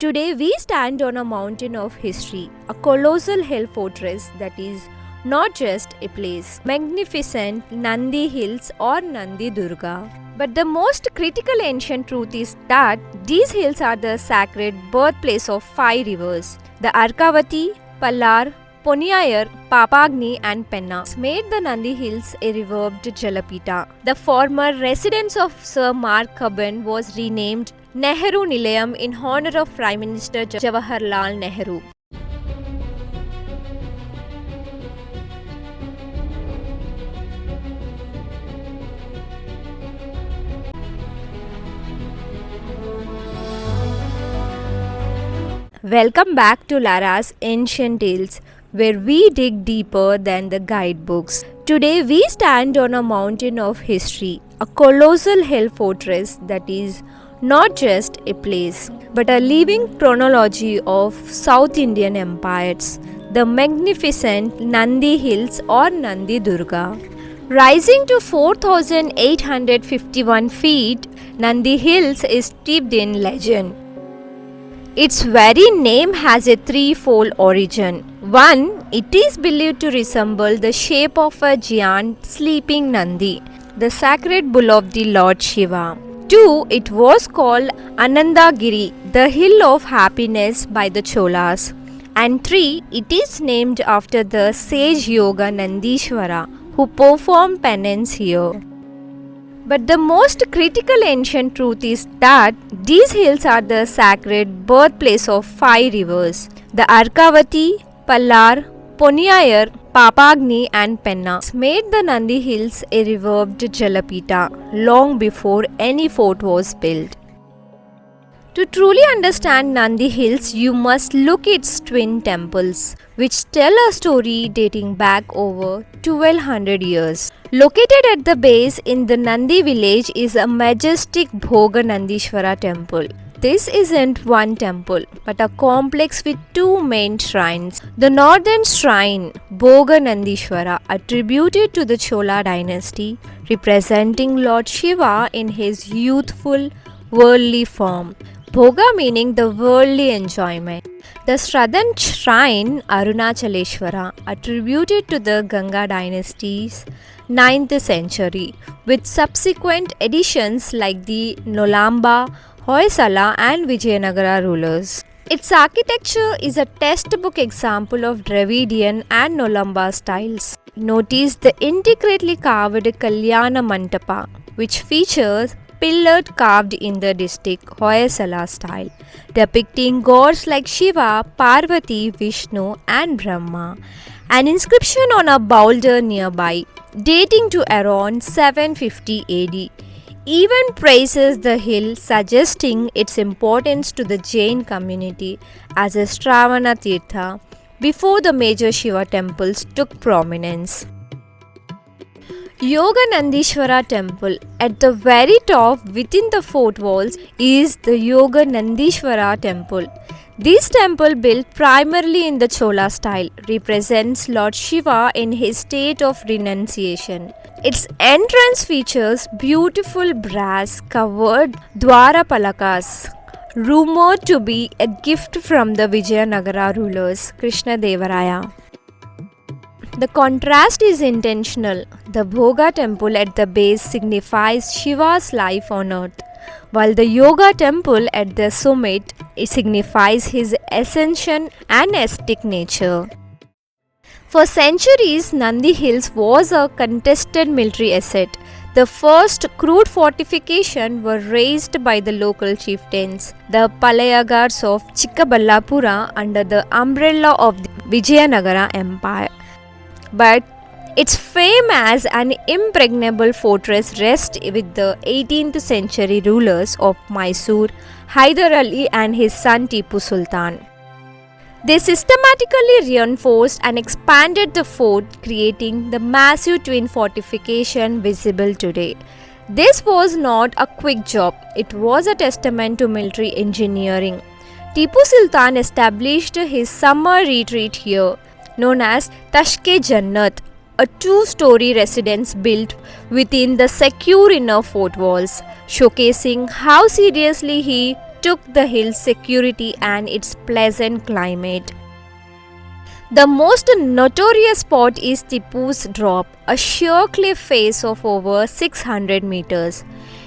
Today we stand on a mountain of history, a colossal hill fortress that is not just a place, magnificent Nandi Hills or Nandi Durga. But the most critical ancient truth is that these hills are the sacred birthplace of five rivers. The Arkavati, Pallar, Poniyar, Papagni and Penna made the Nandi Hills a revered Jalapita. The former residence of Sir Mark Cubbon was renamed Nehru Nilayam in honor of Prime Minister Jawaharlal Nehru. Welcome back to LARA'S Ancient Tales, where we dig deeper than the guidebooks. Today we stand on a mountain of history, a colossal hill fortress that is not just a place, but a living chronology of South Indian empires, the magnificent Nandi Hills or Nandi Durga. Rising to 4,851 feet, Nandi Hills is steeped in legend. Its very name has a threefold origin. One, it is believed to resemble the shape of a giant sleeping Nandi, the sacred bull of the Lord Shiva. Two, it was called Anandagiri, the hill of happiness by the Cholas. And three, it is named after the sage yoga Nandeeshwara who performed penance here. But the most critical ancient truth is that these hills are the sacred birthplace of five rivers. The Arkavati, Pallar, Poniyar, Papagni and Penna made the Nandi Hills a revered Jalapita long before any fort was built. To truly understand Nandi Hills, you must look at its twin temples, which tell a story dating back over 1200 years. Located at the base in the Nandi village is a majestic Bhoga Nandishwara Temple. This isn't one temple, but a complex with two main shrines. The northern shrine, Bhoga Nandishwara, attributed to the Chola dynasty, representing Lord Shiva in his youthful, worldly form. Bhoga meaning the worldly enjoyment. The southern shrine, Arunachaleshwara, attributed to the Ganga dynasty's 9th century, with subsequent additions like the Nolamba, Hoysala and Vijayanagara rulers. Its architecture is a textbook example of Dravidian and Nolamba styles. Notice the intricately carved Kalyana Mandapa, which features pillared carved in the distinct Hoysala style, depicting gods like Shiva, Parvati, Vishnu and Brahma. An inscription on a boulder nearby, dating to around 750 AD, even praises the hill, suggesting its importance to the Jain community as a Shravana Tirtha before the major Shiva temples took prominence. Yoga Nandeeshwara Temple. At the very top within the fort walls is the Yoga Nandeeshwara Temple. This temple, built primarily in the Chola style, represents Lord Shiva in his state of renunciation. Its entrance features beautiful brass covered Dwara Palakas, rumored to be a gift from the Vijayanagara rulers Krishna Devaraya. The contrast is intentional. The Bhoga temple at the base signifies Shiva's life on earth, while the Yoga temple at the summit signifies his ascension and ascetic nature. For centuries, Nandi Hills was a contested military asset. The first crude fortifications were raised by the local chieftains, the Palayagars of Chikkaballapur, under the umbrella of the Vijayanagara Empire. But its fame as an impregnable fortress rests with the 18th century rulers of Mysore, Hyder Ali and his son Tipu Sultan. They systematically reinforced and expanded the fort, creating the massive twin fortification visible today. This was not a quick job, it was a testament to military engineering. Tipu Sultan established his summer retreat here, known as Tashke Jannat, a two-story residence built within the secure inner fort walls, showcasing how seriously he mistook the hill's security and its pleasant climate. The most notorious spot is Tipu's Drop, a sheer cliff face of over 600 meters.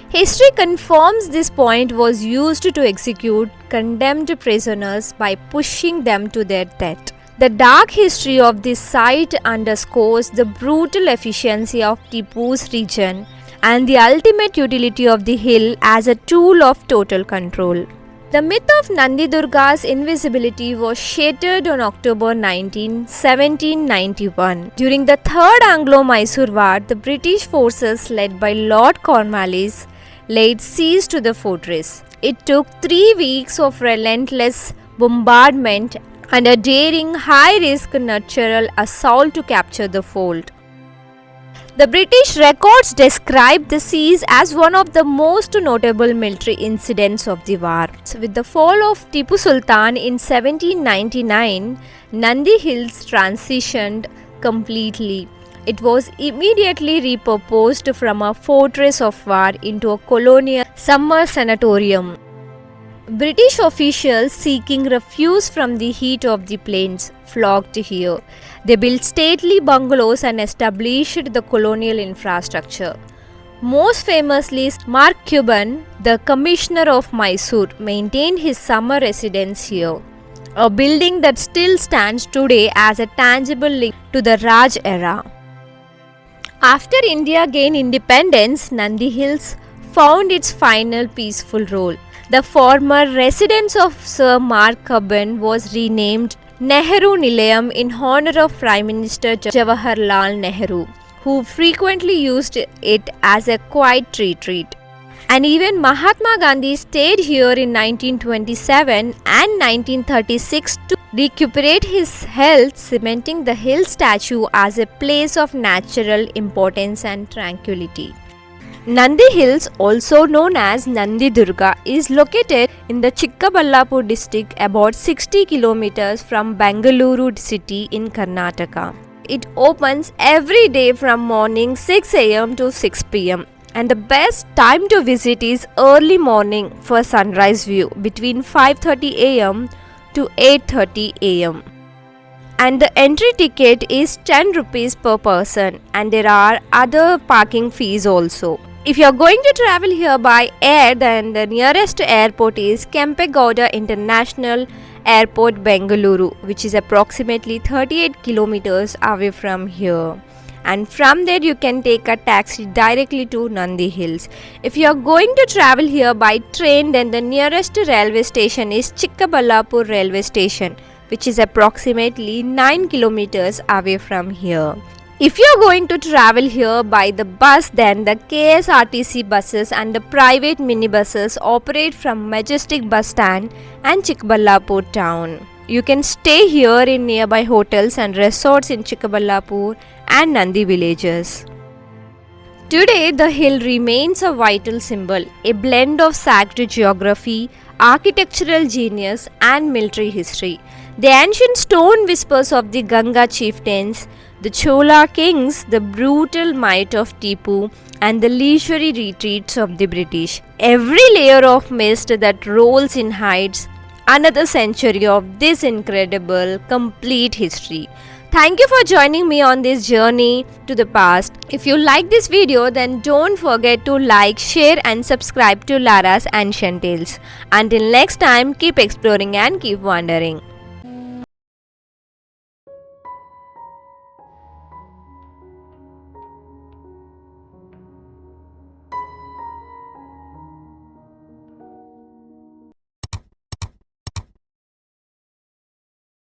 History confirms this point was used to execute condemned prisoners by pushing them to their death. The dark history of this site underscores the brutal efficiency of Tipu's region and the ultimate utility of the hill as a tool of total control. The myth of Nandi Durga's invisibility was shattered on October 19, 1791. During the Third Anglo-Mysore War, the British forces led by Lord Cornwallis laid siege to the fortress. It took 3 weeks of relentless bombardment and a daring, high-risk natural assault to capture the fort. The British records describe the siege as one of the most notable military incidents of the war. So with the fall of Tipu Sultan in 1799, Nandi Hills transitioned completely. It was immediately repurposed from a fortress of war into a colonial summer sanatorium. British officials seeking refuge from the heat of the plains flocked here. They built stately bungalows and established the colonial infrastructure. Most famously, Mark Cuban, the Commissioner of Mysore, maintained his summer residence here, a building that still stands today as a tangible link to the Raj era. After India gained independence, Nandi Hills found its final peaceful role. The former residence of Sir Mark Cuban was renamed Nehru Nilayam in honor of Prime Minister Jawaharlal Nehru, who frequently used it as a quiet retreat. And even Mahatma Gandhi stayed here in 1927 and 1936 to recuperate his health, cementing the hill statue as a place of natural importance and tranquility. Nandi Hills, also known as Nandi Durga, is located in the Chikkaballapur district about 60 kilometers from Bengaluru city in Karnataka. It opens every day from morning 6 am to 6 pm. And the best time to visit is early morning for sunrise view between 5:30 am to 8:30 am. And the entry ticket is 10 rupees per person, and there are other parking fees also. If you are going to travel here by air, then the nearest airport is Kempegowda International Airport, Bengaluru, which is approximately 38 kilometers away from here. And from there you can take a taxi directly to Nandi Hills. If you are going to travel here by train, then the nearest railway station is Chikkaballapur railway station, which is approximately 9 kilometers away from here. If you are going to travel here by the bus, then the KSRTC buses and the private minibuses operate from Majestic bus stand and Chikkaballapur town. You can stay here in nearby hotels and resorts in Chikkaballapur and Nandi villages. Today, the hill remains a vital symbol, a blend of sacred geography, architectural genius, and military history. The ancient stone whispers of the Ganga chieftains, the Chola kings, the brutal might of Tipu, and the leisurely retreats of the British. Every layer of mist that rolls in hides another century of this incredible, complete history. Thank you for joining me on this journey to the past. If you like this video, then don't forget to like, share and subscribe to LARA'S Ancient Tales. Until next time, keep exploring and keep wondering.